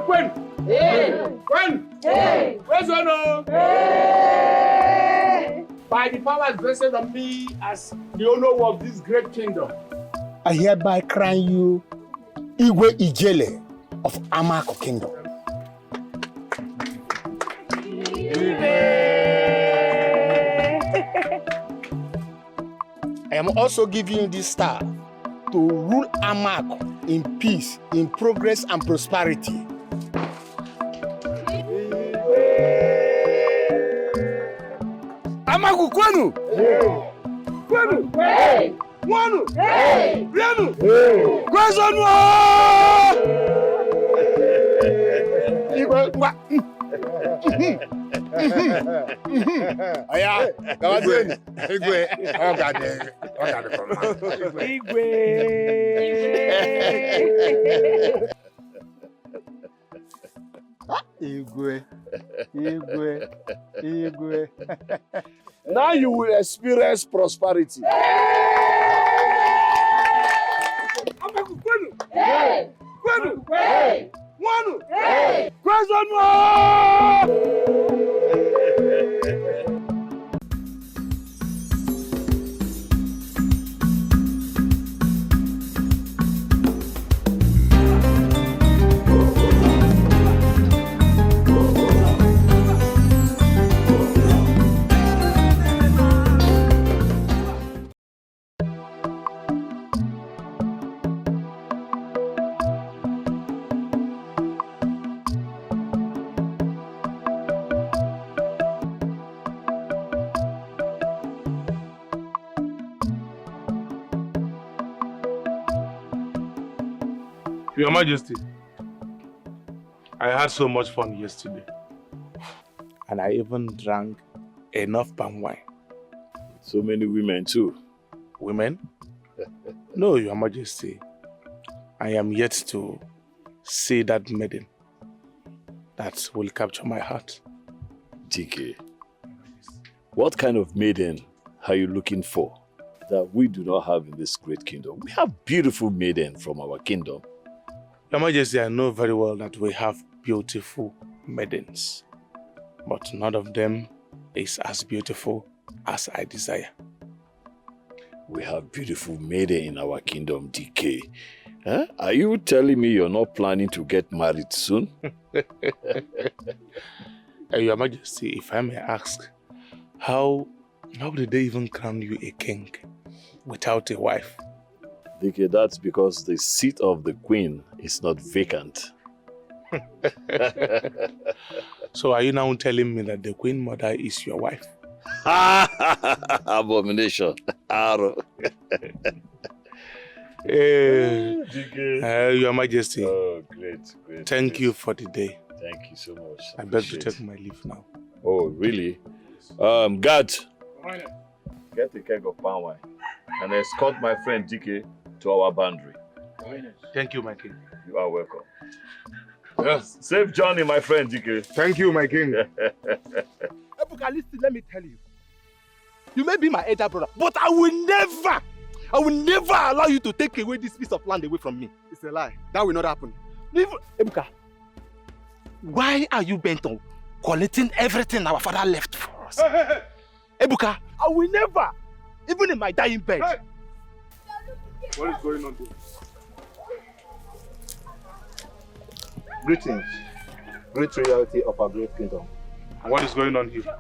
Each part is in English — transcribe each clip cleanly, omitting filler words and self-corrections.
When? When? Where's one? By the powers vested on me as the owner of this great kingdom, I hereby crown you Ijele of Amako Kingdom. I am also giving you this star to rule Amako in peace, in progress and prosperity. Amako kwenu! Kwenu! Mwanu! Rianu! Kwezonwa! Aya, kawazeni. Igwe. Igwe. Now you will experience prosperity. Your Majesty, I had so much fun yesterday. And I even drank enough palm wine. So many women too. Women? No, Your Majesty. I am yet to see that maiden that will capture my heart. DK, what kind of maiden are you looking for that we do not have in this great kingdom? We have beautiful maiden from our kingdom. Your Majesty, I know very well that we have beautiful maidens, but none of them is as beautiful as I desire. We have beautiful maiden in our kingdom, DK. Huh? Are you telling me you're not planning to get married soon? Your Majesty, if I may ask, how did they even crown you a king without a wife? DK, that's because the seat of the queen is not vacant. So are you now telling me that the queen mother is your wife? Abomination. Your Majesty. Oh, great. Thank you for the day. Thank you so much. I beg to take my leave now. Oh, really? Guard, get a keg of palm wine and escort my friend DK to our boundary. Thank you, my king. You are welcome. Yes. Safe journey, my friend DK. Thank you, my king. Ebuka, listen, let me tell you. You may be my elder brother, but I will never allow you to take away this piece of land away from me. It's a lie. That will not happen. Ebuka, why are you bent on collecting everything our father left for us? Hey. Ebuka, I will never, even in my dying bed. Hey. What is going on there? Greetings, great royalty of our great kingdom. And what is going on here?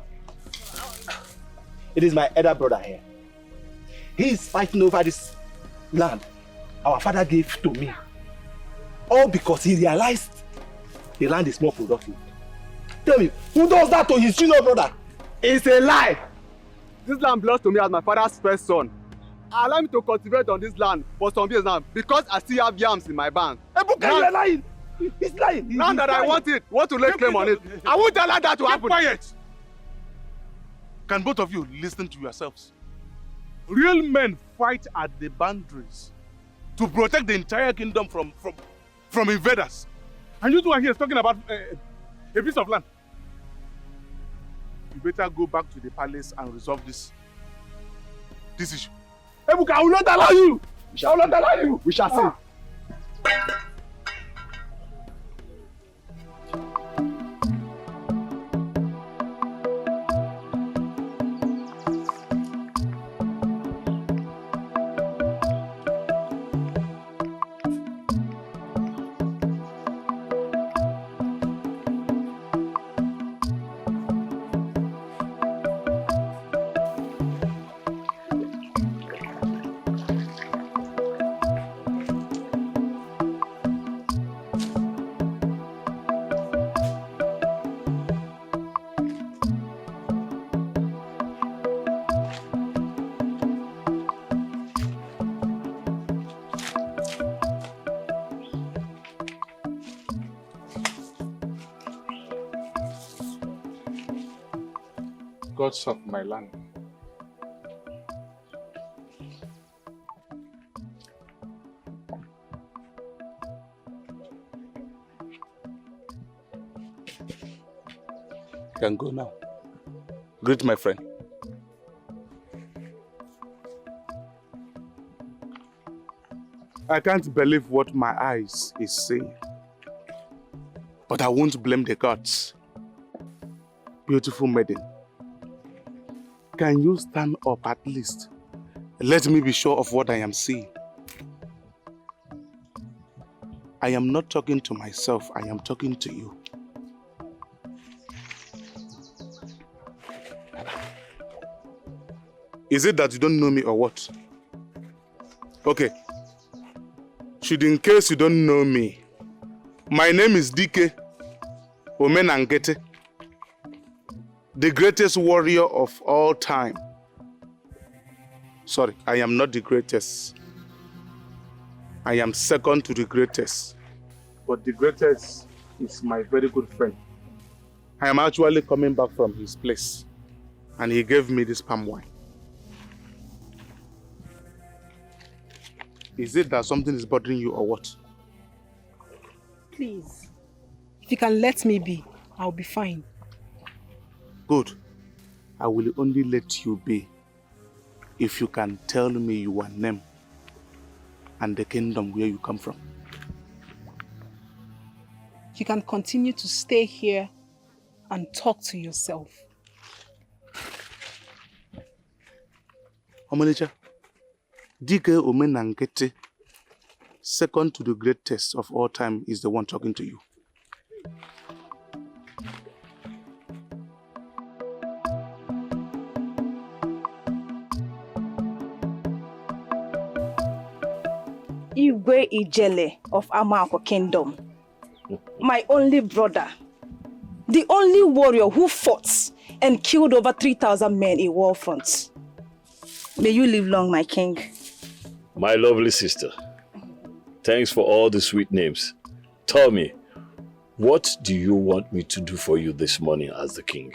It is my elder brother here. He is fighting over this land our father gave to me. All because he realized the land is more productive. Tell me, who does that to his junior brother? It's a lie! This land belongs to me as my father's first son. Allow me to cultivate on this land for some years now because I still have yams in my barn. Ebuka, you are lying! He's lying! Now that I want to lay claim on it, I won't allow that to happen. Quiet! Can both of you listen to yourselves? Real men fight at the boundaries to protect the entire kingdom from invaders. And you two are here talking about a piece of land. You better go back to the palace and resolve this issue. Ebuka, I will not allow you! I will not allow you! We shall see. gods of my land. You can go now. Greet my friend. I can't believe what my eyes is saying. But I won't blame the gods. Beautiful maiden, can you stand up at least? Let me be sure of what I am seeing. I am not talking to myself, I am talking to you. Is it that you don't know me or what? Okay. Should in case you don't know me, my name is Dike Omenangete, the greatest warrior of all time. Sorry, I am not the greatest. I am second to the greatest. But the greatest is my very good friend. I am actually coming back from his place, and he gave me this palm wine. Is it that something is bothering you or what? Please, if you can let me be, I'll be fine. Good. I will only let you be if you can tell me your name and the kingdom where you come from. You can continue to stay here and talk to yourself. Omalicha, Dike Omenangete, second to the greatest of all time, is the one talking to you. Igwe Ijele of Amako Kingdom, my only brother, the only warrior who fought and killed over 3,000 men in war front. May you live long, my king. My lovely sister, thanks for all the sweet names. Tell me, what do you want me to do for you this morning as the king?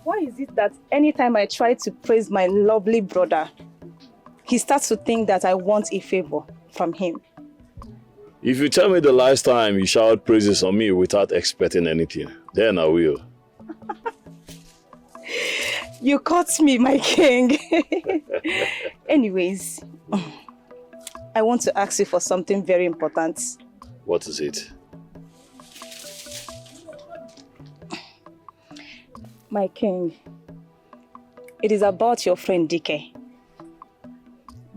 Why is it that anytime I try to praise my lovely brother, he starts to think that I want a favor from him? If you tell me the last time you showered praises on me without expecting anything, then I will. You caught me, my king. Anyways, I want to ask you for something very important. What is it? My king, it is about your friend Dike.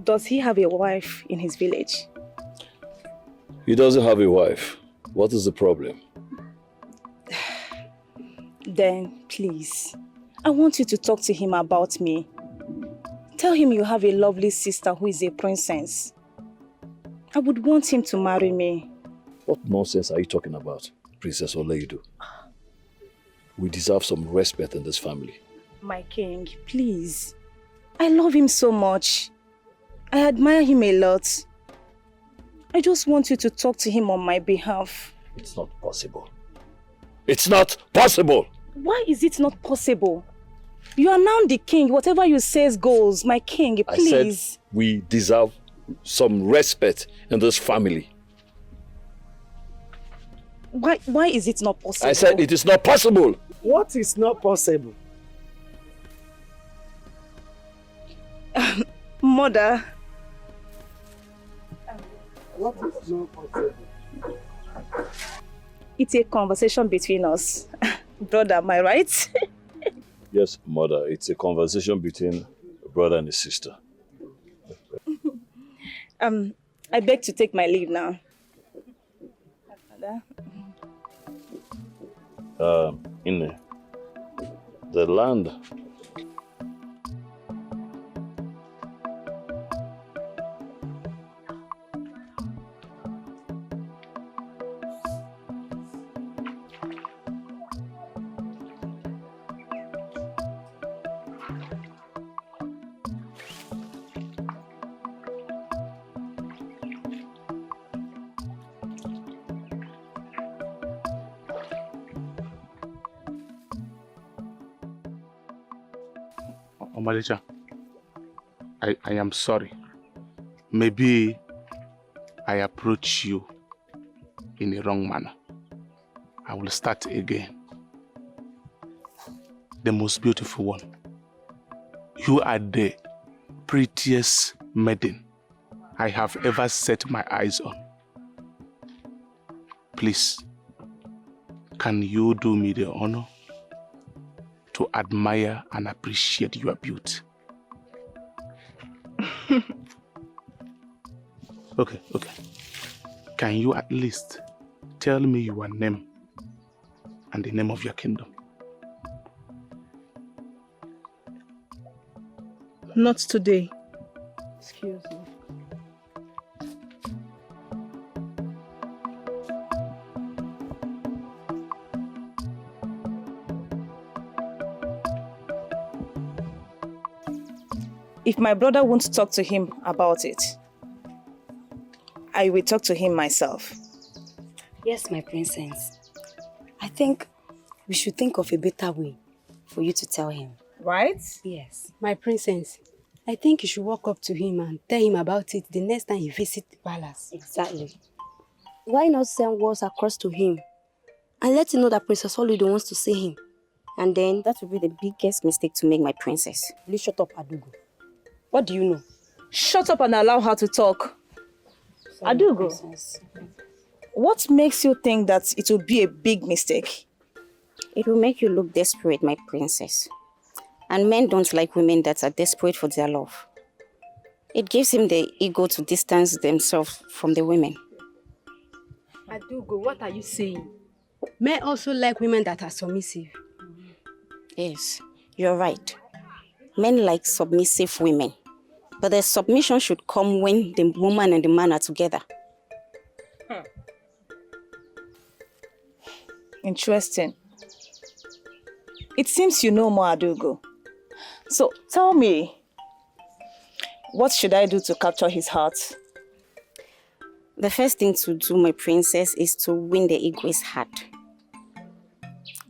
Does he have a wife in his village? He doesn't have a wife. What is the problem? Then, please, I want you to talk to him about me. Tell him you have a lovely sister who is a princess. I would want him to marry me. What nonsense are you talking about, Princess Oleu? We deserve some respect in this family. My king, please. I love him so much. I admire him a lot. I just want you to talk to him on my behalf. It's not possible. It's not possible! Why is it not possible? You are now the king. Whatever you say goes. My king, please. I said we deserve some respect in this family. Why is it not possible? I said it is not possible. What is not possible? Mother. What is not possible? It's a conversation between us. Brother, am I right? Yes, mother. It's a conversation between a brother and a sister. I beg to take my leave now. In the land. Omalicha, I am sorry. Maybe I approach you in a wrong manner. I will start again. The most beautiful one. You are the prettiest maiden I have ever set my eyes on. Please, can you do me the honor to admire and appreciate your beauty? Okay. Can you at least tell me your name and the name of your kingdom? Not today. Excuse me. If my brother won't talk to him about it, I will talk to him myself. Yes, my princess. I think we should think of a better way for you to tell him. Right? Yes. My princess, I think you should walk up to him and tell him about it the next time you visit the palace. Exactly. Why not send words across to him and let him know that Princess Oleu wants to see him? And then that would be the biggest mistake to make, my princess. Please shut up, Adugo. What do you know? Shut up and allow her to talk. Sorry, Adugo, princess. what makes you think that it will be a big mistake? It will make you look desperate, my princess. And men don't like women that are desperate for their love. It gives him the ego to distance themselves from the women. Adugo, what are you saying? Men also like women that are submissive. Yes, you're right. Men like submissive women. But the submission should come when the woman and the man are together. Interesting. It seems you know more, Adugo. So tell me, what should I do to capture his heart? The first thing to do, my princess, is to win the Igwe's heart.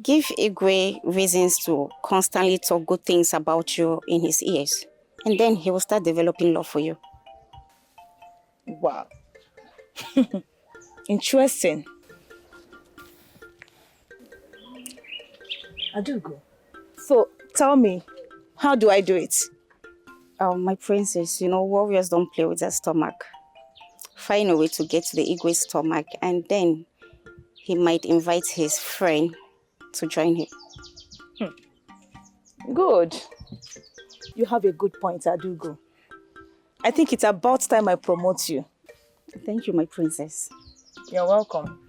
Give Igwe reasons to constantly talk good things about you in his ears. And then he will start developing love for you. Wow. Interesting. Adugo. So tell me, how do I do it? Oh, my princess, you know, warriors don't play with their stomach. Find a way to get to the Igwe's stomach, and then he might invite his friend to join him. Good. You have a good point, Adugo. I think it's about time I promote you. Thank you, my princess. You're welcome.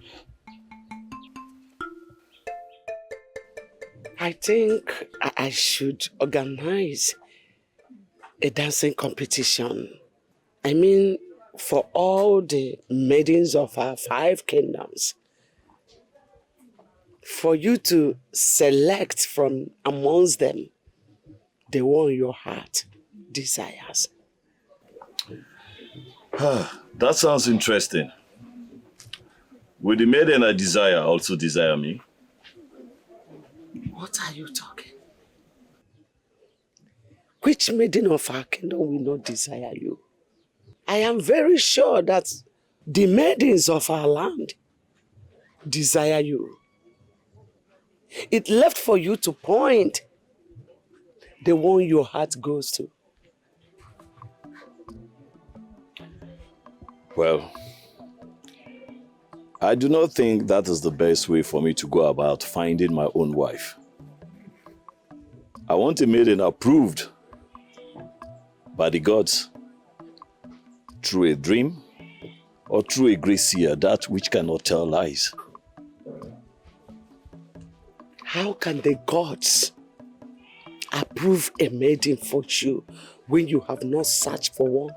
I think I should organize a dancing competition. I mean, for all the maidens of our 5 kingdoms. For you to select from amongst them the one your heart desires. That sounds interesting. Will the maiden I desire also desire me? What are you talking? Which maiden of our kingdom will not desire you? I am very sure that the maidens of our land desire you. It left for you to point the one your heart goes to. Well, I do not think that is the best way for me to go about finding my own wife. I want a maiden approved by the gods through a dream or through a great seer, that which cannot tell lies. How can the gods approve a maiden for you when you have not searched for one?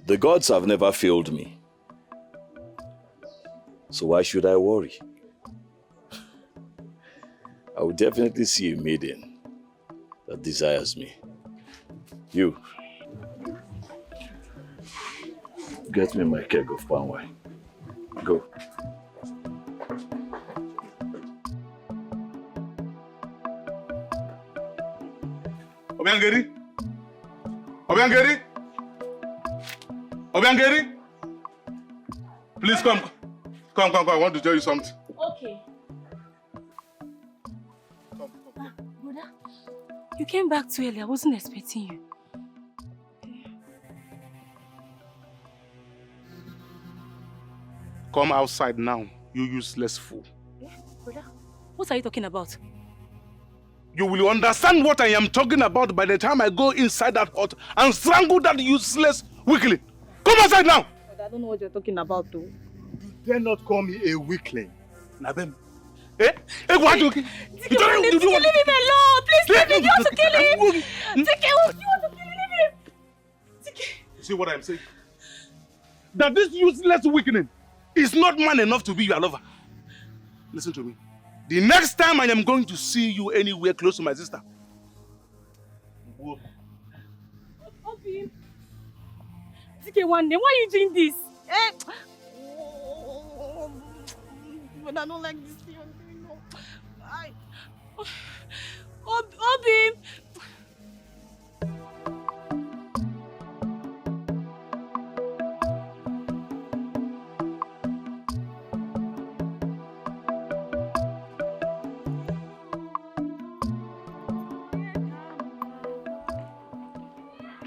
The gods have never failed me. So why should I worry? I will definitely see a maiden that desires me. You, get me my keg of palm wine. Go. Obiangeri? Obiangeri? Obiangeri? Please come. Come. I want to tell you something. Okay. Brother, you came back too early. I wasn't expecting you. Come outside now, you useless fool. Yeah, brother, what are you talking about? You will understand what I am talking about by the time I go inside that hut and strangle that useless weakling. Come outside now! Brother, I don't know what you're talking about, though. You dare not call me a weakling. Nabem. Eh? What you? Leave him alone! Please leave him! You want to kill him! You want to kill him! You see what I'm saying? That this useless weakling is not man enough to be your lover. Listen to me. The next time I am going to see you anywhere close to my sister. Obi, one day, why are you doing this? But I don't like this thing I'm doing. No. Obi.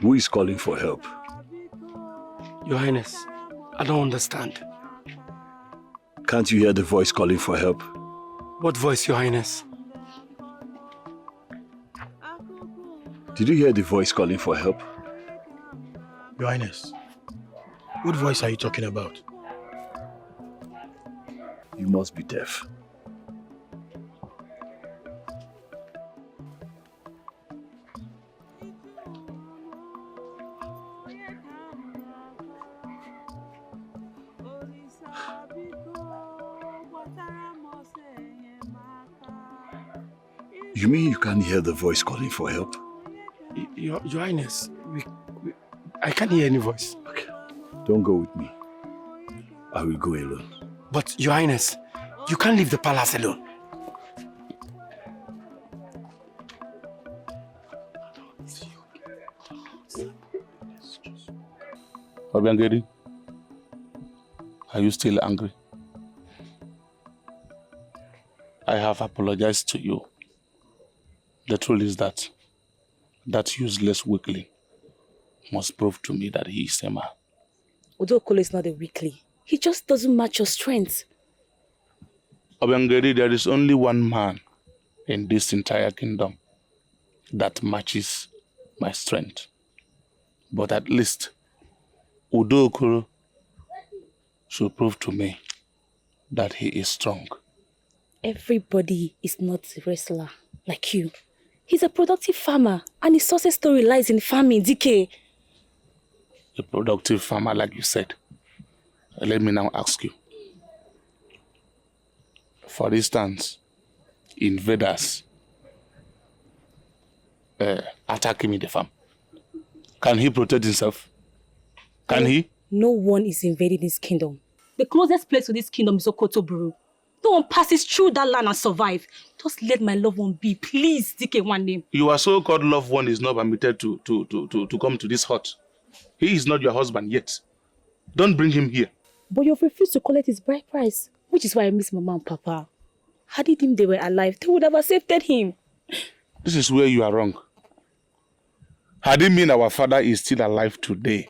Who is calling for help? Your Highness, I don't understand. Can't you hear the voice calling for help? What voice, Your Highness? Did you hear the voice calling for help? Your Highness, what voice are you talking about? You must be deaf. You mean you can't hear the voice calling for help? Your Highness, I can't hear any voice. Okay, don't go with me. I will go alone. But Your Highness, you can't leave the palace alone. Obiangeri, are you still angry? I have apologized to you. The truth is that useless weakling must prove to me that he is a man. Udokolo is not a weakling. He just doesn't match your strength. Obiangeri, there is only one man in this entire kingdom that matches my strength. But at least Udokolo should prove to me that he is strong. Everybody is not a wrestler like you. He's a productive farmer, and his success story lies in farming, DK. A productive farmer, like you said. Let me now ask you. For instance, invaders attack him in the farm. Can he protect himself? Can he? No one is invading this kingdom. The closest place to this kingdom is Okotoburu. No one passes through that land and survive. Just let my loved one be, please, DK one name. Your so-called loved one is not permitted to come to this hut. He is not your husband yet. Don't bring him here. But you've refused to collect his bride price, which is why I miss Mama and Papa. Had it been they were alive, they would have accepted him. This is where you are wrong. Had it been our father is still alive today,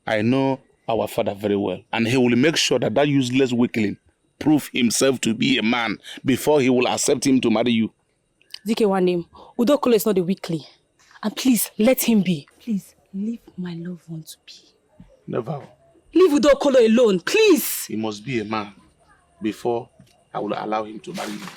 I know our father very well, and he will make sure that useless weakling prove himself to be a man before he will accept him to marry you. DK one name, Udokolo is not a weakling. And please, let him be. Please, leave my loved one to be. Never. Leave Udokolo alone, please. He must be a man before I will allow him to marry you.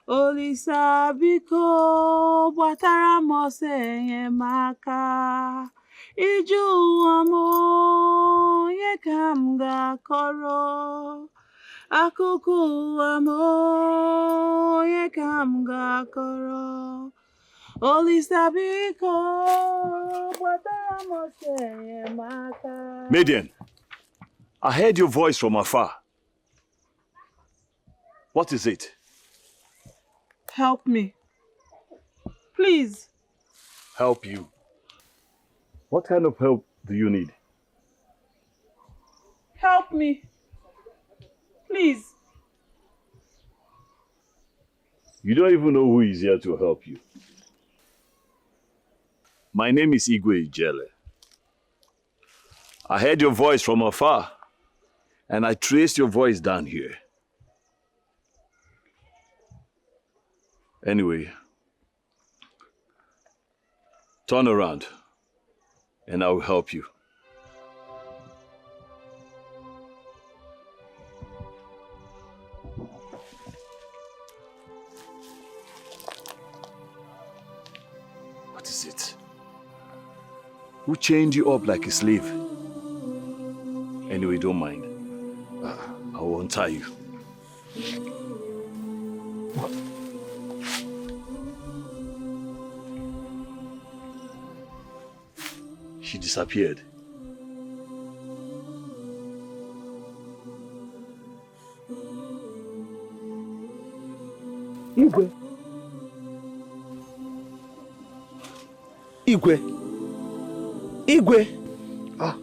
Olisa biko batara mose maka iju amo ye kamga koro akuku amo ye kamga koro Olisa biko batara mose maka. Maiden, I heard your voice from afar. What is it? Help me. Please. Help you? What kind of help do you need? Help me. Please. You don't even know who is here to help you. My name is Ijele. I heard your voice from afar, and I traced your voice down here. Anyway, turn around, and I will help you. What is it? Who chained you up like a slave? Anyway, don't mind. I will untie you. What? She disappeared. Igwe. Ah.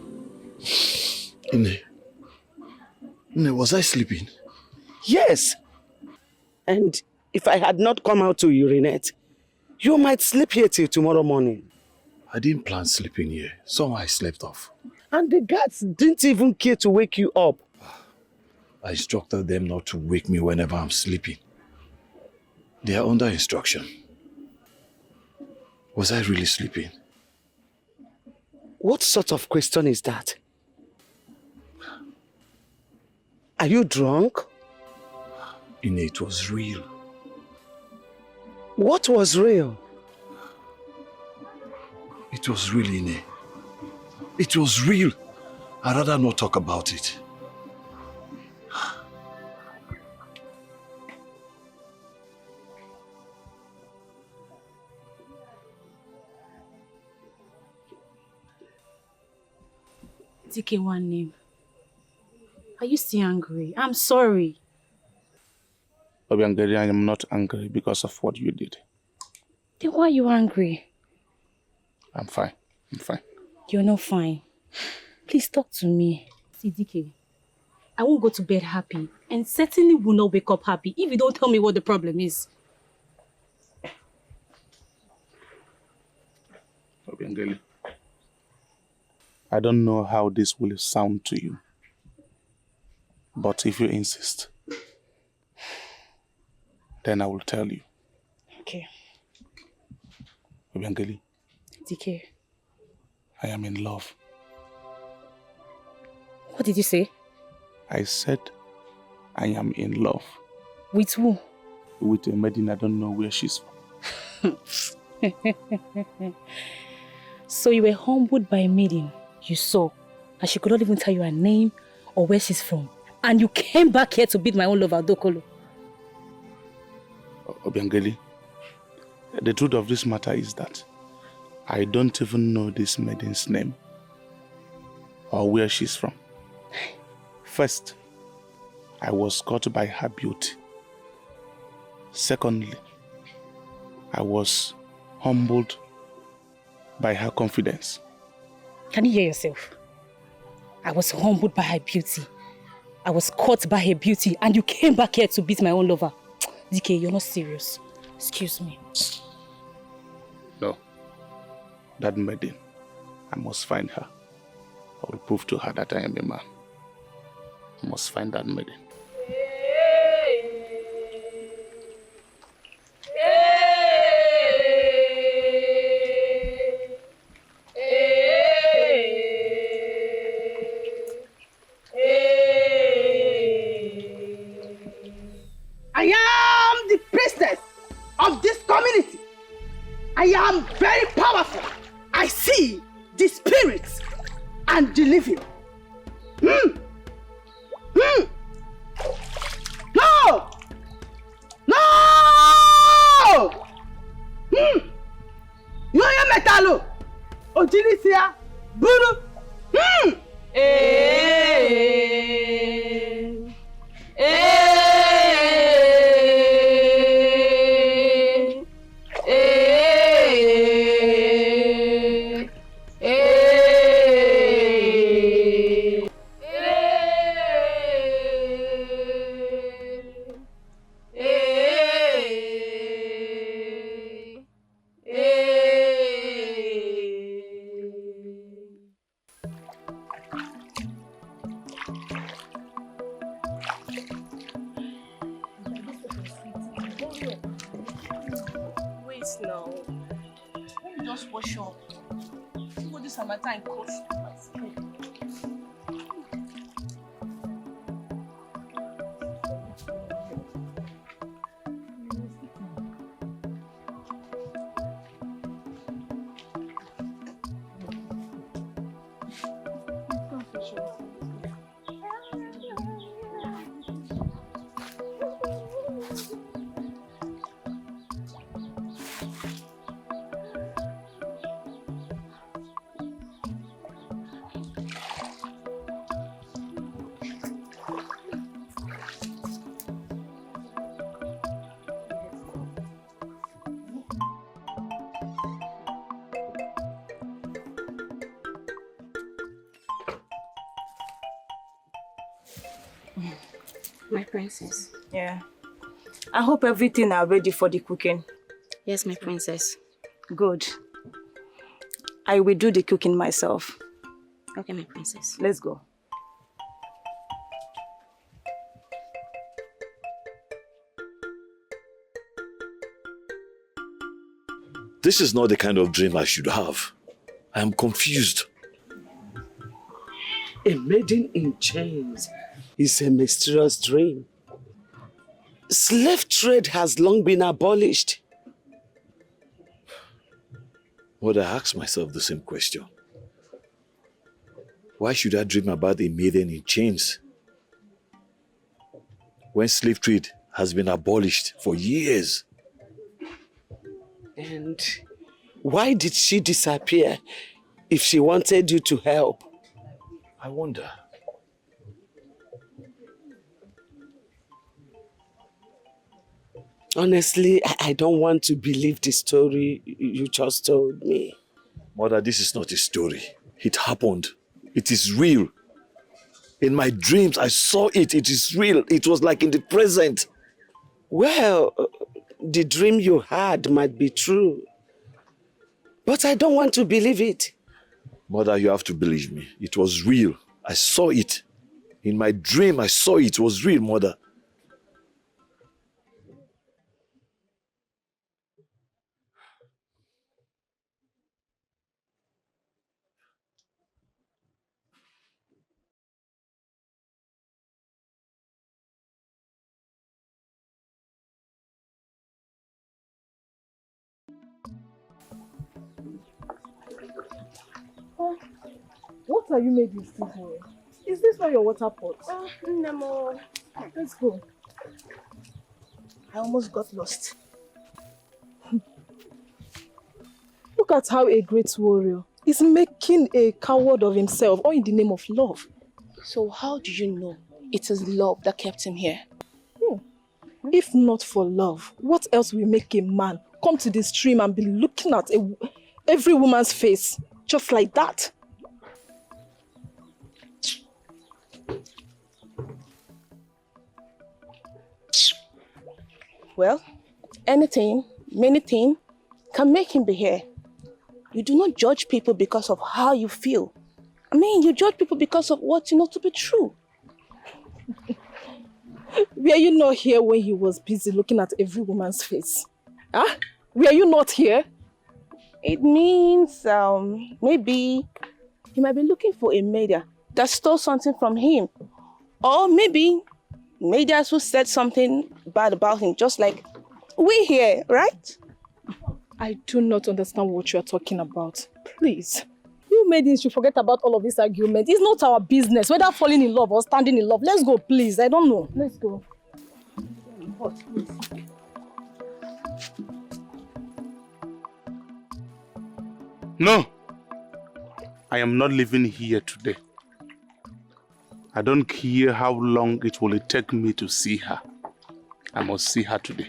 Nne, was I sleeping? Yes. And if I had not come out to urinate, you might sleep here till tomorrow morning. I didn't plan sleeping here. Somehow I slept off. And the guards didn't even care to wake you up. I instructed them not to wake me whenever I'm sleeping. They are under instruction. Was I really sleeping? What sort of question is that? Are you drunk? Ine, it was real. What was real? It was real, Ine. It was real. I'd rather not talk about it. DK one name. Are you still angry? I'm sorry. Obiangeli, I am not angry because of what you did. Then why are you angry? I'm fine. I'm fine. You're not fine. Please talk to me. See, DK, I won't go to bed happy and certainly will not wake up happy if you don't tell me what the problem is. Obiangeli, I don't know how this will sound to you, but if you insist, then I will tell you. Okay. Obiangeli, DK, I am in love. what did you say? I said I am in love. With who? With a maiden I don't know where she's from. So you were humbled by a maiden you saw, and she could not even tell you her name or where she's from. And you came back here to beat my own lover, Dokolo. Obiangeli, the truth of this matter is that I don't even know this maiden's name or where she's from. First, I was caught by her beauty. Secondly, I was humbled by her confidence. Can you hear yourself? I was humbled by her beauty. I was caught by her beauty, and you came back here to beat my own lover. DK, you're not serious. Excuse me. No. That maiden, I must find her. I will prove to her that I am a man. I must find that maiden. I am the priestess of this community. I am very powerful. I see the spirits and the living. No! No! Yoyo metalo. Ojilisia. Buru. now. Let me just wash up. See what this Hamatan costs my skin. My princess. Yeah. I hope everything are ready for the cooking. Yes, my princess. Good. I will do the cooking myself. Okay, my princess. Let's go. This is not the kind of dream I should have. I am confused. A maiden in chains is a mysterious dream. Slave trade has long been abolished. But I ask myself the same question. Why should I dream about a maiden in chains when slave trade has been abolished for years? And why did she disappear if she wanted you to help? I wonder. Honestly, I don't want to believe the story you just told me. Mother, this is not a story. It happened. It is real. In my dreams, I saw it. It is real. It was like in the present. Well, the dream you had might be true. But I don't want to believe it. Mother, you have to believe me. It was real. I saw it. In my dream, I saw it. It was real, Mother. What are you making still here? Is this not your water pot? No. Let's go. I almost got lost. Look at how a great warrior is making a coward of himself, all in the name of love. So how do you know it is love that kept him here? If not for love, what else will make a man come to the stream and be looking at every woman's face just like that? Well, anything, many things can make him be here. You do not judge people because of how you feel. I mean, you judge people because of what you know to be true. Were you not here when he was busy looking at every woman's face? Huh? Were you not here? It means maybe he might be looking for a maiden that stole something from him. Or maybe maidens who said something bad about him, just like we here, right? I do not understand what you are talking about. Please. You maidens should forget about all of this argument. It's not our business, whether falling in love or standing in love. Let's go, please. I don't know. Let's go. No. I am not living here today. I don't care how long it will take me to see her. I must see her today.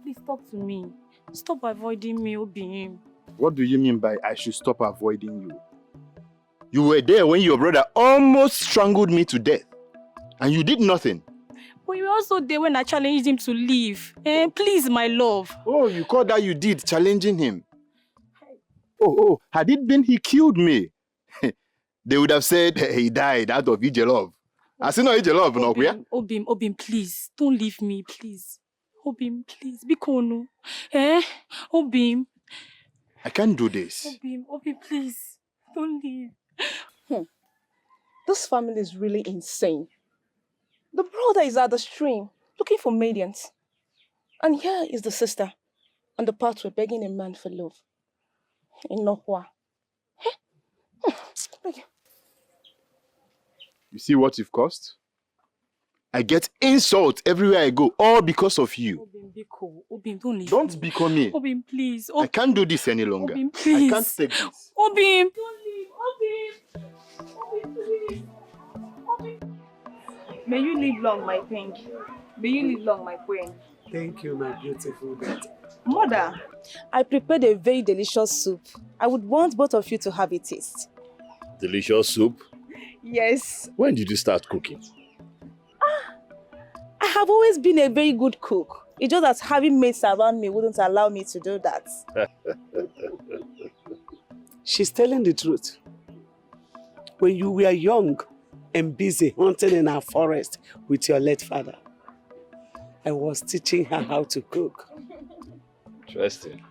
Please talk to me. Stop avoiding me, Obim. What do you mean by I should stop avoiding you? You were there when your brother almost strangled me to death. And you did nothing. But you were also there when I challenged him to leave. Please, my love. Oh, you call that you did, challenging him? Had it been he killed me, they would have said he died out of Ijele love. I see no Ijele of no queer. Obim, please. Don't leave me, please. Obim, please. Bikono. Obim. I can't do this. Obim, please. Don't leave. This family is really insane. The brother is at the stream, looking for maidens. And here is the sister, on the pathway begging a man for love. In Nokwa. You see what you've caused? I get insults everywhere I go, all because of you. Obim, don't leave Don't me. become me. Obim, please. I can't do this any longer. Obim, please. I can't take this. Obim, don't leave. Obim, please. Obim. May you live long, my pink. May you live long, my queen. Thank you, my beautiful daughter. Mother, I prepared a very delicious soup. I would want both of you to have a taste. Delicious soup? Yes. When did you start cooking? I have always been a very good cook. It's just that having mates around me wouldn't allow me to do that. She's telling the truth. When you were young and busy hunting in our forest with your late father, I was teaching her how to cook. Interesting.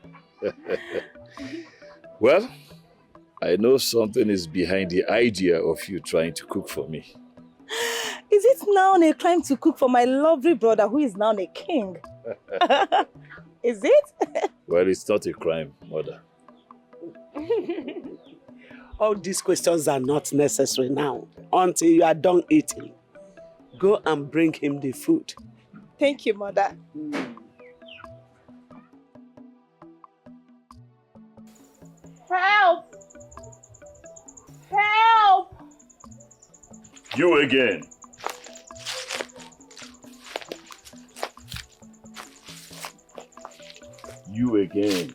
Well, I know something is behind the idea of you trying to cook for me. Is it now a crime to cook for my lovely brother who is now a king? Is it? Well, it's not a crime, mother. All these questions are not necessary now until you are done eating. Go and bring him the food. Thank you, mother. Help! Help! You again. You again.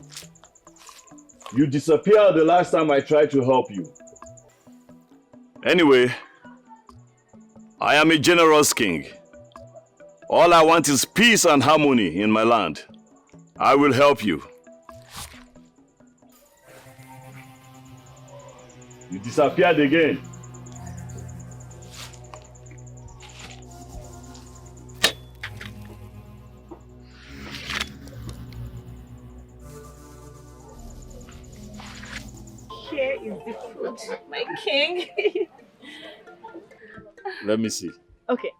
You disappeared the last time I tried to help you. Anyway, I am a generous king. All I want is peace and harmony in my land. I will help you. You disappeared again. Here is the food, my king. Let me see. Okay.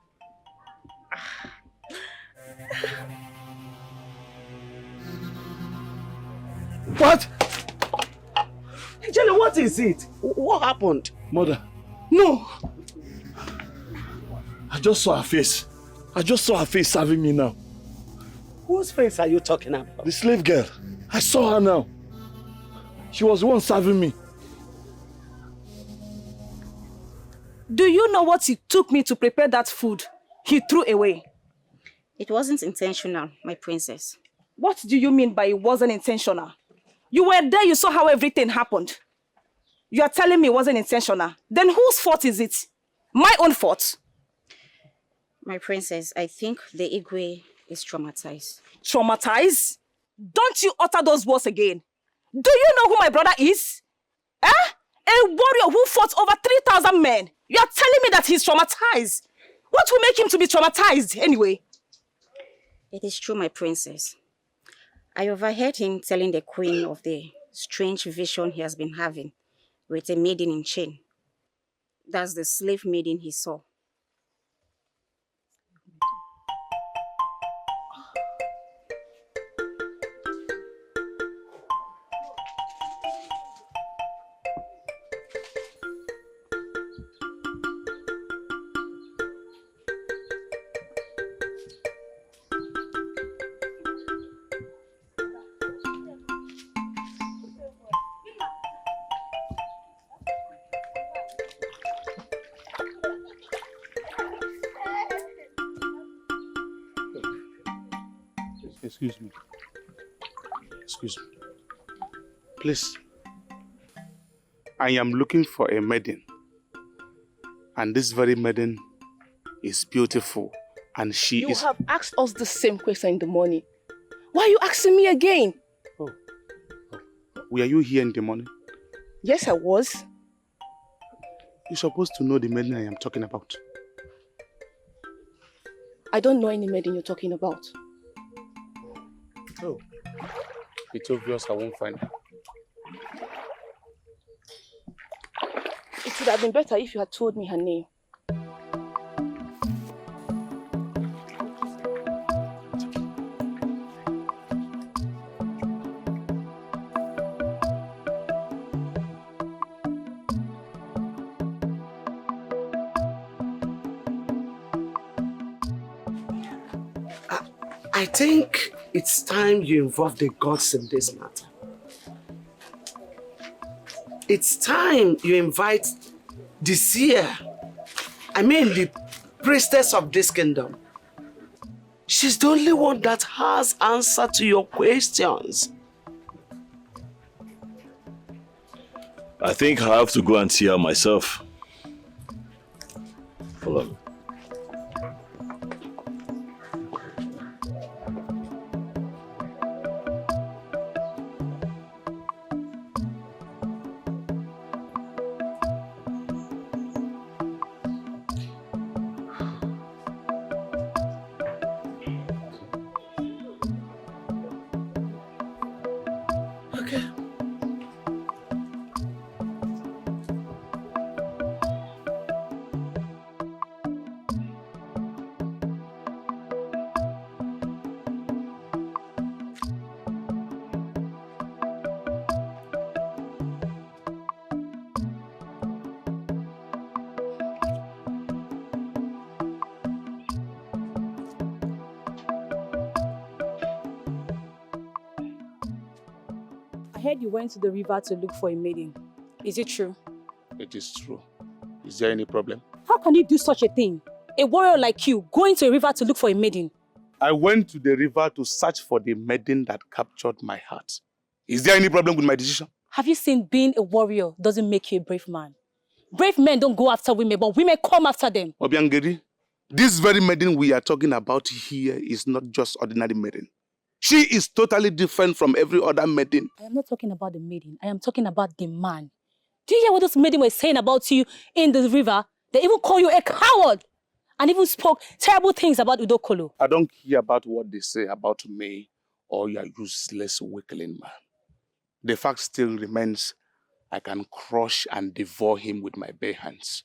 What? Ijele, what is it? What happened? Mother, No. I just saw her face. I just saw her face serving me now. Whose face are you talking about? The slave girl. I saw her now. She was the one serving me. Do you know what it took me to prepare that food he threw away? It wasn't intentional, my princess. What do you mean by it wasn't intentional? You were there, you saw how everything happened. You are telling me it wasn't intentional. Then whose fault is it? My own fault? My princess, I think the Igwe is traumatized. Traumatized? Don't you utter those words again. Do you know who my brother is? Eh? A warrior who fought over 3,000 men. You are telling me that he's traumatized. What will make him to be traumatized anyway? It is true, my princess. I overheard him telling the queen of the strange vision he has been having with a maiden in chain. That's the slave maiden he saw. Excuse me. Excuse me. Please. I am looking for a maiden. And this very maiden is beautiful. And she You is... have asked us the same question in the morning. Why are you asking me again? Were you here in the morning? Yes, I was. You're supposed to know the maiden I am talking about. I don't know any maiden you're talking about. Oh. It's obvious I won't find her. It would have been better if you had told me her name. I think it's time you involve the gods in this matter. It's time you invite the seer, the priestess of this kingdom. She's the only one that has answer to your questions. I think I have to go and see her myself. Follow me. I heard you went to the river to look for a maiden. Is it true? It is true. Is there any problem? How can you do such a thing? A warrior like you, going to a river to look for a maiden. I went to the river to search for the maiden that captured my heart. Is there any problem with my decision? Have you seen being a warrior doesn't make you a brave man? Brave men don't go after women, but women come after them. Obiangeri, this very maiden we are talking about here is not just ordinary maiden. She is totally different from every other maiden. I am not talking about the maiden. I am talking about the man. Do you hear what those maiden were saying about you in the river? They even call you a coward and even spoke terrible things about Udokolo. I don't care about what they say about me or your useless weakling man. The fact still remains I can crush and devour him with my bare hands.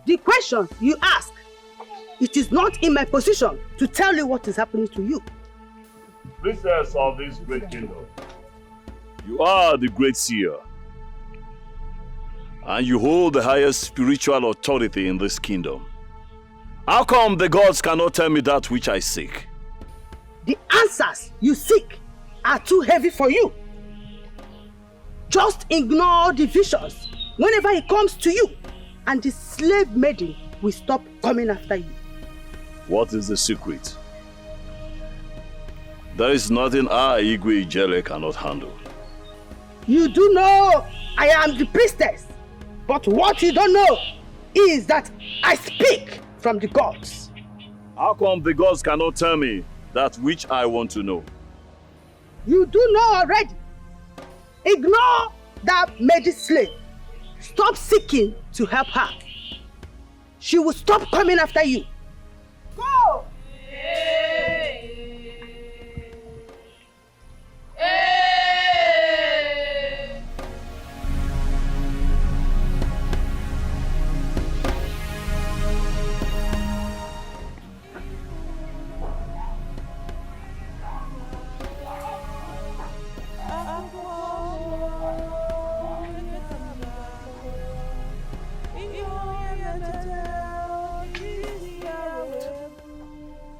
The question you ask, it is not in my position to tell you what is happening to you. Priestess of this great kingdom, you are the great seer, and you hold the highest spiritual authority in this kingdom. How come the gods cannot tell me that which I seek? The answers you seek are too heavy for you. Just ignore the visions whenever it comes to you, and the slave maiden will stop coming after you. What is the secret? There is nothing Ijele cannot handle. You do know I am the priestess, but what you don't know is that I speak from the gods. How come the gods cannot tell me that which I want to know? You do know already. Ignore that maiden slave. Stop seeking to help her. She will stop coming after you. Go!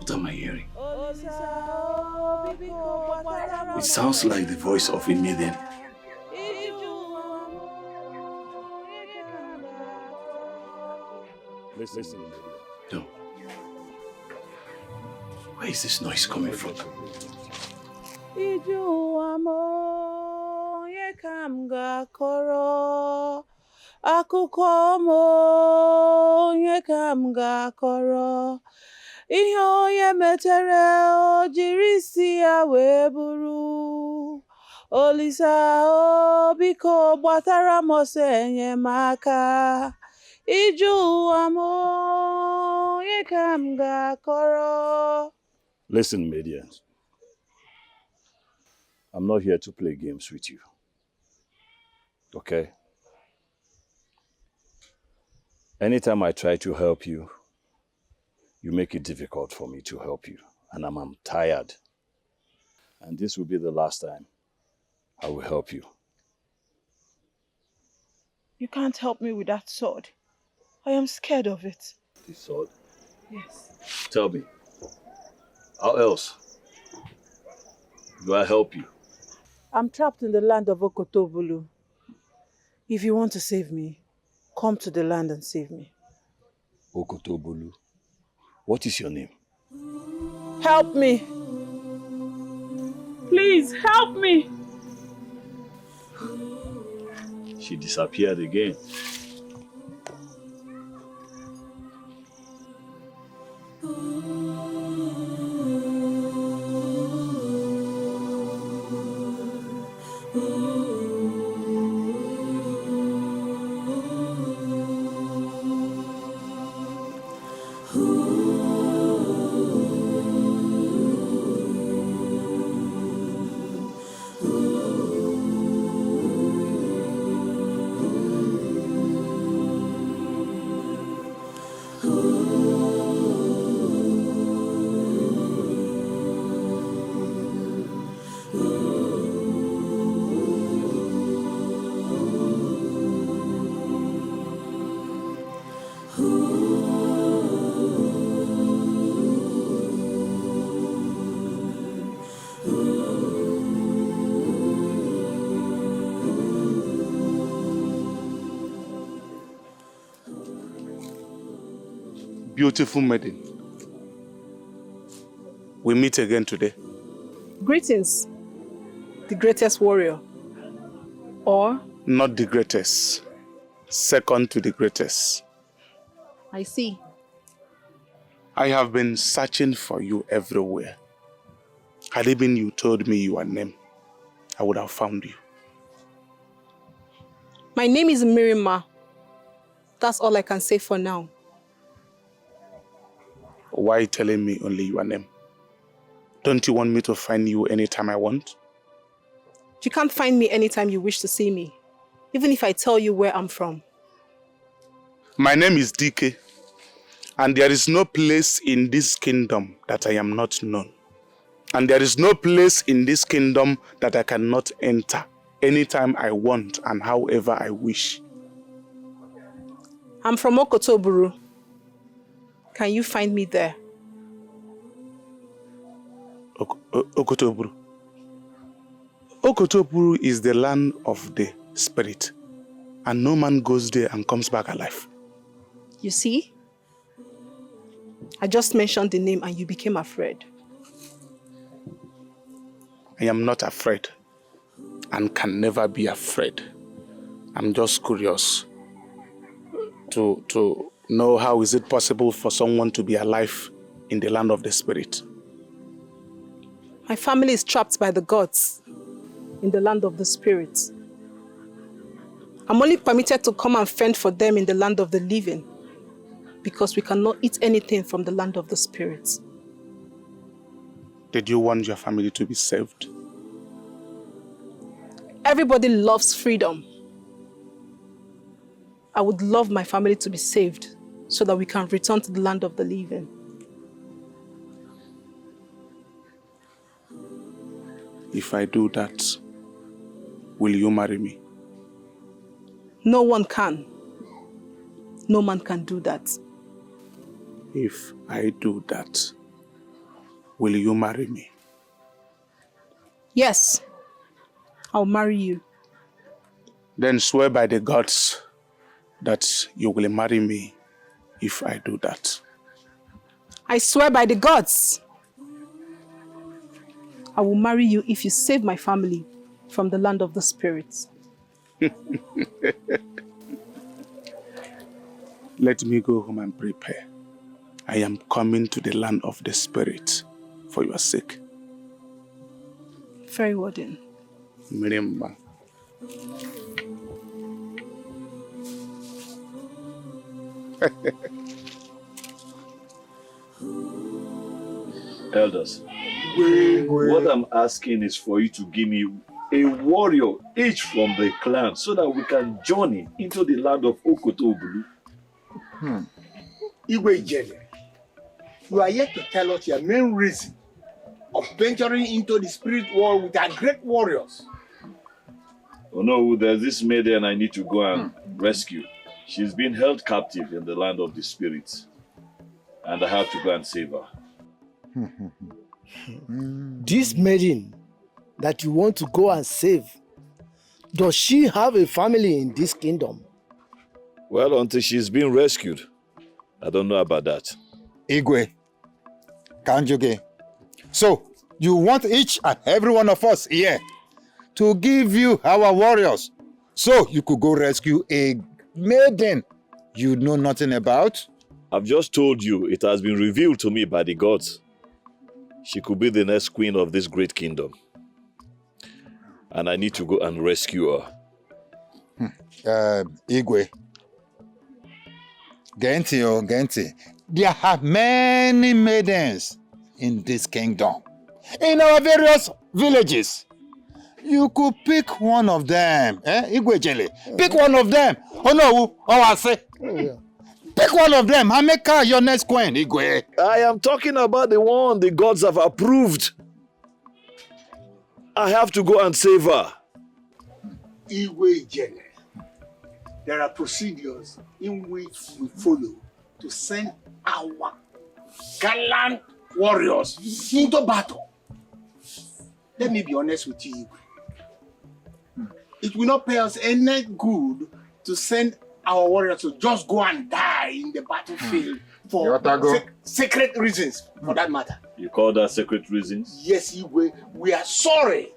What am I hearing? It sounds like the voice of a maiden. Listen. No. Where is this noise coming from? Akụkọ m onye ka m ga-akọrọ ihe onye metere o jiri isi ya wee bụrụ. Olisa o biko gbatara m ọsọ enyemaka. Iju ụwa m onye ka m ga-akọrọ. Listen, Medians. I'm not here to play games with you. Okay? Anytime I try to help you, you make it difficult for me to help you. And I'm tired. And this will be the last time I will help you. You can't help me with that sword. I am scared of it. The sword? Yes. Tell me, how else do I help you? I'm trapped in the land of Okotobulu. If you want to save me, come to the land and save me. Okotobulu? What is your name? Help me. Please, help me. She disappeared again. Beautiful maiden. We meet again today. Greetings, the greatest warrior. Or? Not the greatest. Second to the greatest. I see. I have been searching for you everywhere. Had it been you told me your name, I would have found you. My name is Mirima. That's all I can say for now. Why telling me only your name? Don't you want me to find you anytime I want? You can't find me anytime you wish to see me, even if I tell you where I'm from. My name is DK, and there is no place in this kingdom that I am not known. And there is no place in this kingdom that I cannot enter anytime I want and however I wish. I'm from Okotoburu. Can you find me there? Okotoburu. Okotoburu is the land of the spirit, and no man goes there and comes back alive. You see? I just mentioned the name and you became afraid. I am not afraid and can never be afraid. I'm just curious to know how is it possible for someone to be alive in the land of the spirit. My family is trapped by the gods in the land of the spirit. I'm only permitted to come and fend for them in the land of the living because we cannot eat anything from the land of the spirit. Did you want your family to be saved? Everybody loves freedom. I would love my family to be saved so that we can return to the land of the living. If I do that, will you marry me? No one can. No man can do that. If I do that, will you marry me? Yes, I'll marry you. Then swear by the gods that you will marry me if I do that. I swear by the gods. I will marry you if you save my family from the land of the spirits. Let me go home and prepare. I am coming to the land of the spirit for your sake. Very well then. Mirimba. Elders, what I'm asking is for you to give me a warrior, each from the clan, so that we can journey into the land of Okotobulu. Ijele, you are yet to tell us your main reason of venturing into the spirit world with our great warriors. Oh no, there's this maiden I need to go and rescue. She's been held captive in the land of the spirits, and I have to go and save her. This maiden that you want to go and save, does she have a family in this kingdom? Well, until she's been rescued, I don't know about that. Igwe, Kanjuge. So, you want each and every one of us here to give you our warriors so you could go rescue a maiden you know nothing about? I've just told you it has been revealed to me by the gods. She could be the next queen of this great kingdom. And I need to go and rescue her. Igwe. Genti. There are many maidens in this kingdom. In our various villages. You could pick one of them. Igwe Jele. Pick one of them. Oh no, I say. Pick one of them and make her your next queen, Igwe. I am talking about the one the gods have approved. I have to go and save her. Ijele, there are procedures in which we follow to send our gallant warriors into battle. Let me be honest with you, Igwe. It will not pay us any good to send our warriors to just go and die in the battlefield for sacred reasons, for that matter. You call that sacred reasons? Yes, Igwe, we are sorry.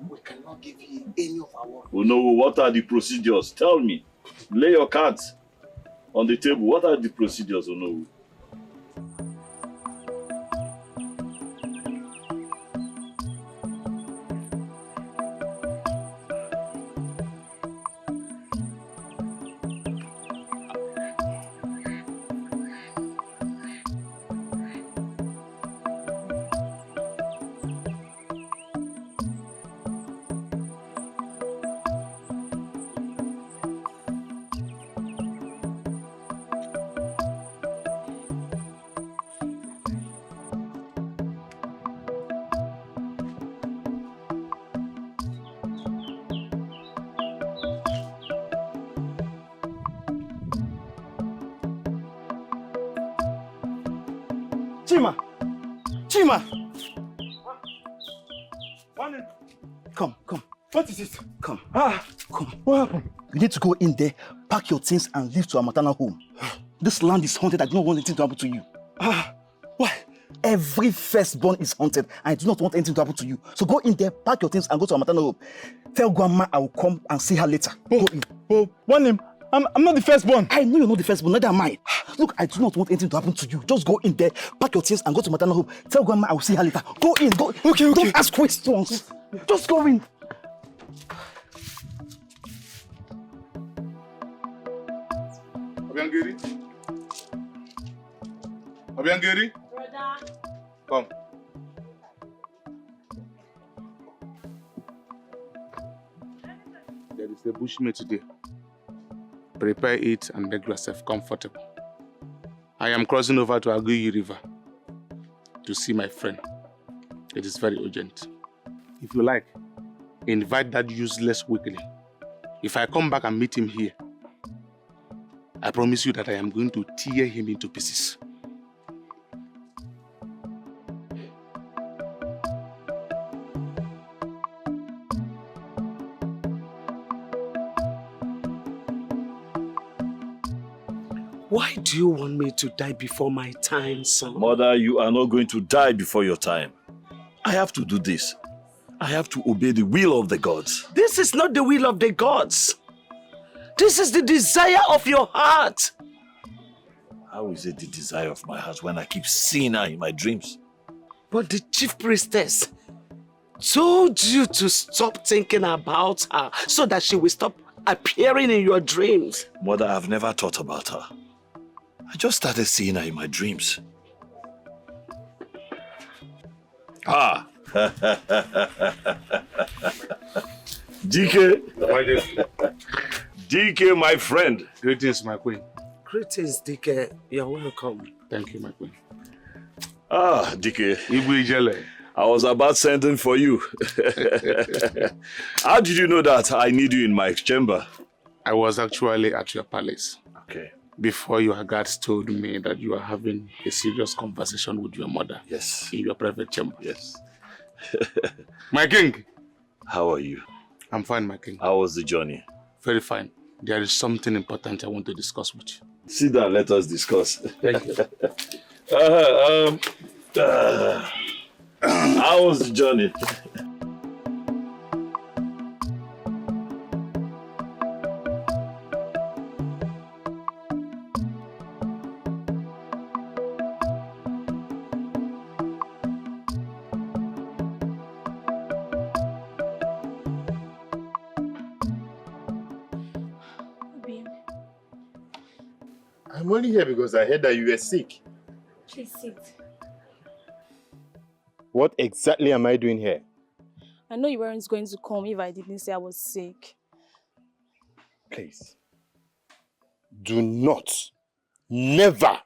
We cannot give you any of our warriors. Oh no, what are the procedures? Tell me. Lay your cards on the table. What are the procedures, oh no? Chima! Come. What is it? Come. Come. What happened? You need to go in there, pack your things and leave to our maternal home. This land is haunted. I do not want anything to happen to you. Why? Every firstborn is haunted. I do not want anything to happen to you. So go in there, pack your things and go to our maternal home. Tell grandma I will come and see her later. Go in. One name. I'm not the firstborn. I know you're not the firstborn, neither am I. Look, I do not want anything to happen to you. Just go in there, pack your things and go to maternal home. Tell grandma I will see her later. Go in, go. Okay. Don't ask questions. Just go in. Obiangeri? Brother. Come. There is a bushmeat today. Prepare it and make yourself comfortable. I am crossing over to Aguyi River to see my friend. It is very urgent. If you like, invite that useless weakling. If I come back and meet him here, I promise you that I am going to tear him into pieces. Why do you want me to die before my time, son? Mother, you are not going to die before your time. I have to do this. I have to obey the will of the gods. This is not the will of the gods. This is the desire of your heart. How is it the desire of my heart when I keep seeing her in my dreams? But the chief priestess told you to stop thinking about her so that she will stop appearing in your dreams. Mother, I've never thought about her. I just started seeing her in my dreams. Ah! DK! DK, my friend. Greetings, my queen. Greetings, DK. You're welcome. Thank you, my queen. Ah, DK. Ijele. I was about sending for you. How did you know that I need you in my chamber? I was actually at your palace. Okay. Before your guards told me that you are having a serious conversation with your mother. Yes. In your private chamber. Yes. My king. How are you? I'm fine, my king. How was the journey? Very fine. There is something important I want to discuss with you. Sit down, let us discuss. Thank you. How was the journey? I'm only here because I heard that you were sick. Please sit. What exactly am I doing here? I know you weren't going to come if I didn't say I was sick. Please. Do not, never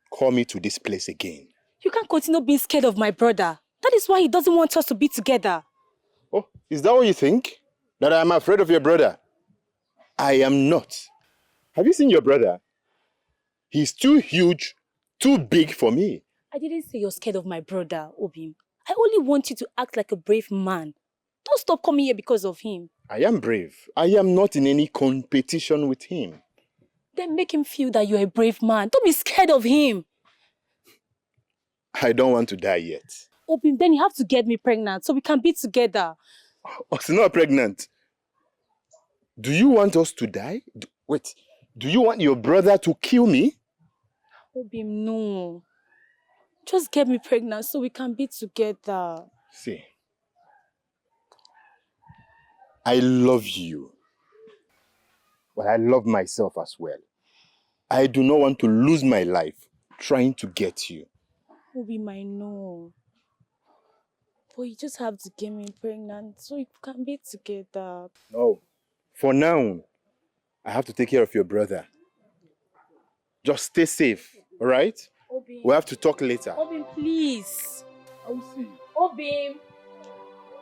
call me to this place again. You can't continue being scared of my brother. That is why he doesn't want us to be together. Oh, is that what you think? That I am afraid of your brother? I am not. Have you seen your brother? He's too huge, too big for me. I didn't say you're scared of my brother, Obim. I only want you to act like a brave man. Don't stop coming here because of him. I am brave. I am not in any competition with him. Then make him feel that you're a brave man. Don't be scared of him. I don't want to die yet. Obim, then you have to get me pregnant so we can be together. Oh, she's not pregnant. Do you want us to die? Wait, do you want your brother to kill me? Obim, no. Just get me pregnant so we can be together. See, I love you. But I love myself as well. I do not want to lose my life trying to get you. Obim, I know. But you just have to get me pregnant so we can be together. No. For now, I have to take care of your brother. Just stay safe, all right? Obim. We'll have to talk later. Obim, please. I will see you. Obim.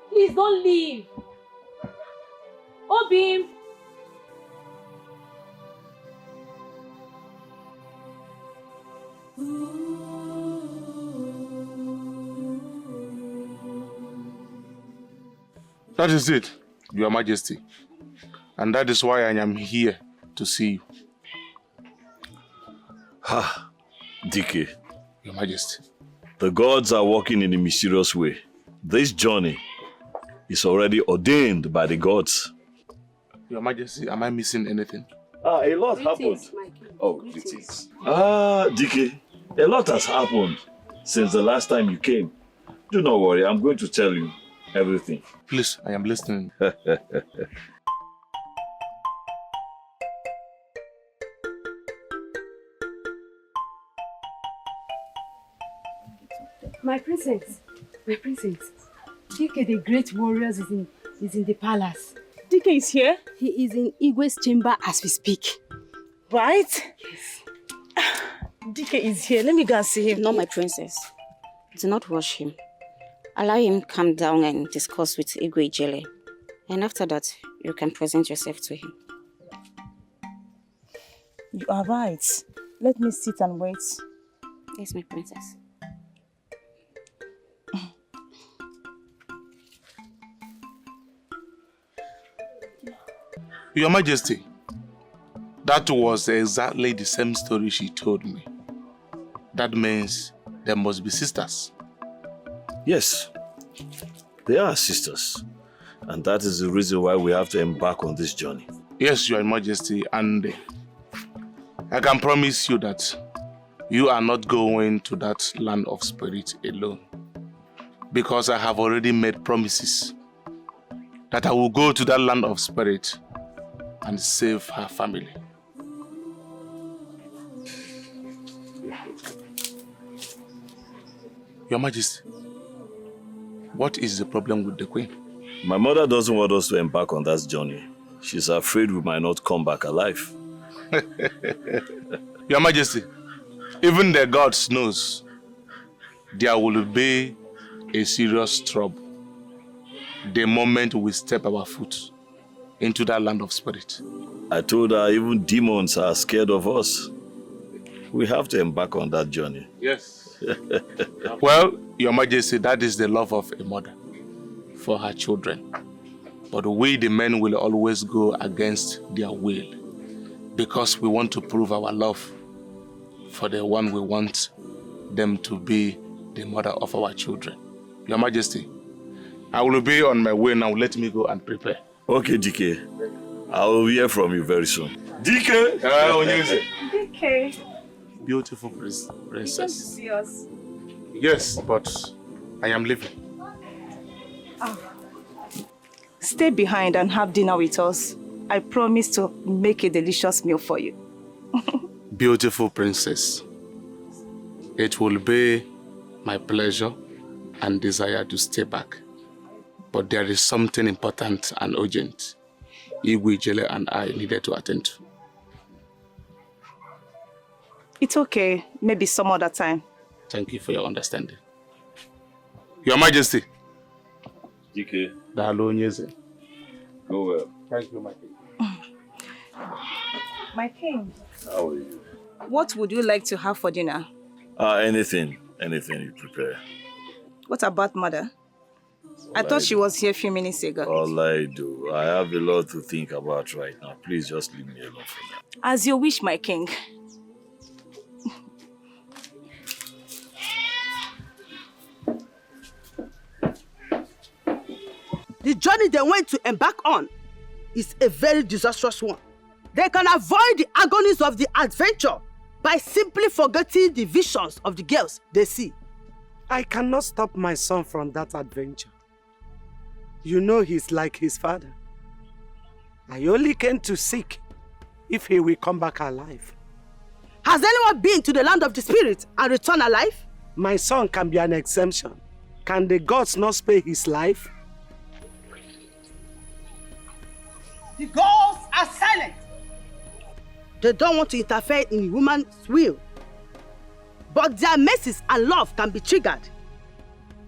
Please don't leave. Obim. That is it, Your Majesty. And that is why I am here to see you. Ha, DK. Your Majesty. The gods are working in a mysterious way. This journey is already ordained by the gods. Your Majesty, am I missing anything? A lot happened. Oh, greetings. DK, a lot has happened since the last time you came. Do not worry, I'm going to tell you everything. Please, I am listening. My princess, DK the great warriors is in the palace. DK is here? He is in Igwe's chamber as we speak. Right? Yes. DK is here. Let me go and see him. No, my princess. Do not rush him. Allow him calm down and discuss with Ijele. And after that, you can present yourself to him. You are right. Let me sit and wait. Yes, my princess. Your Majesty, that was exactly the same story she told me. That means there must be sisters. Yes, they are sisters. And that is the reason why we have to embark on this journey. Yes, Your Majesty, and I can promise you that you are not going to that land of spirit alone. Because I have already made promises that I will go to that land of spirit and save her family. Your Majesty, what is the problem with the Queen? My mother doesn't want us to embark on that journey. She's afraid we might not come back alive. Your Majesty, even the gods knows there will be a serious trouble the moment we step our foot into that land of spirit. I told her even demons are scared of us. We have to embark on that journey. Yes. Well, Your Majesty, that is the love of a mother for her children. But we, the men, will always go against their will because we want to prove our love for the one we want them to be the mother of our children. Your Majesty, I will be on my way now. Let me go and prepare. Okay, DK. I will hear from you very soon. DK! DK. Beautiful You came to princess. see us. Yes, but I am leaving. Stay behind and have dinner with us. I promise to make a delicious meal for you. Beautiful princess. It will be my pleasure and desire to stay back. But there is something important and urgent Ijele and I needed to attend to. It's okay. Maybe some other time. Thank you for your understanding. Your Majesty. DK. Go well. Thank you, my king. My king, How are you? what would you like to have for dinner? Anything you prepare. What about mother? I thought she was here a few minutes ago. All I do. I have a lot to think about right now. Please just leave me alone for now. As you wish, my king. The journey they went to embark on is a very disastrous one. They can avoid the agonies of the adventure by simply forgetting the visions of the girls they see. I cannot stop my son from that adventure. You know he's like his father. I only came to seek if he will come back alive. Has anyone been to the land of the spirit and returned alive? My son can be an exemption. Can the gods not spare his life? The gods are silent. They don't want to interfere in woman's will. But their mercies and love can be triggered,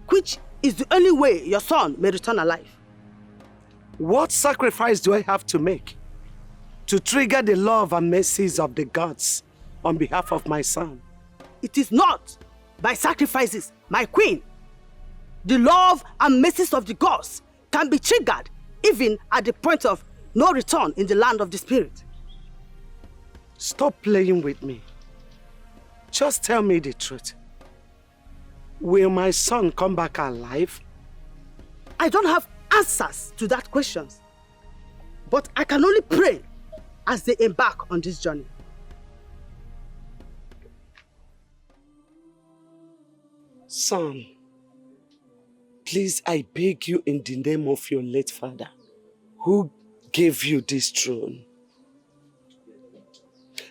which is the only way your son may return alive. What sacrifice do I have to make to trigger the love and mercies of the gods on behalf of my son? It is not by sacrifices, my queen. The love and mercies of the gods can be triggered even at the point of no return in the land of the spirit. Stop playing with me. Just tell me the truth. Will my son come back alive? I don't have answers to that question, but I can only pray as they embark on this journey. Son, please, I beg you in the name of your late father, who gave you this throne,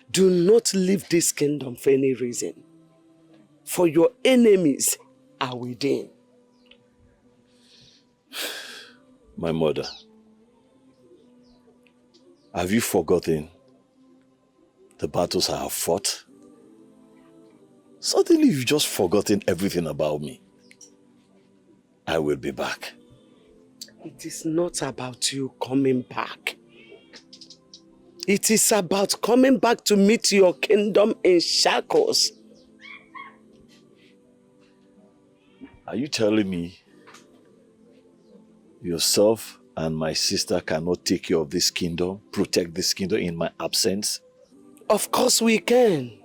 do not leave this kingdom for any reason, for your enemies are within. My mother, have you forgotten the battles I have fought? Suddenly you've just forgotten everything about me. I will be back. It is not about you coming back. It is about coming back to meet your kingdom in shackles. Are you telling me yourself and my sister cannot take care of this kingdom, protect this kingdom in my absence? Of course we can.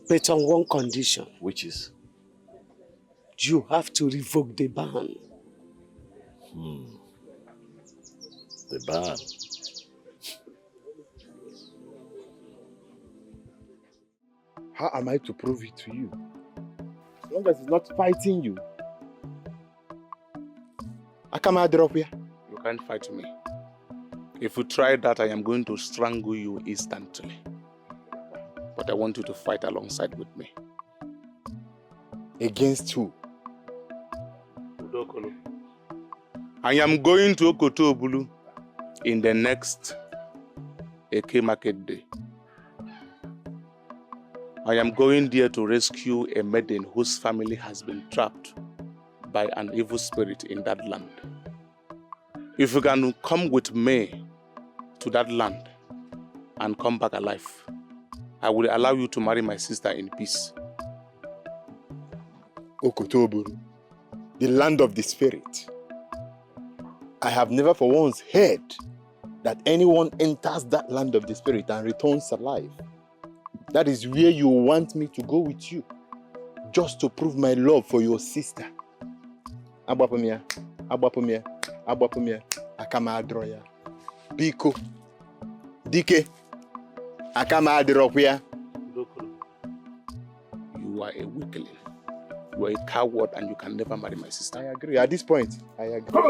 But on one condition. Which is? You have to revoke the ban. The ban. How am I to prove it to you? As long as it's not fighting you. You can't fight me. If you try that, I am going to strangle you instantly. But I want you to fight alongside with me. Against who? I am going to Okotobulu in the next Eke Market Day. I am going there to rescue a maiden whose family has been trapped by an evil spirit in that land. If you can come with me to that land and come back alive, I will allow you to marry my sister in peace. Okotobulu, the land of the spirit. I have never for once heard that anyone enters that land of the spirit and returns alive. That is where you want me to go with you, just to prove my love for your sister. Abapumia, akama adroya. Biko, dike, akama adroya. You are a weakling. You are a coward and you can never marry my sister. I agree. At this point, I agree.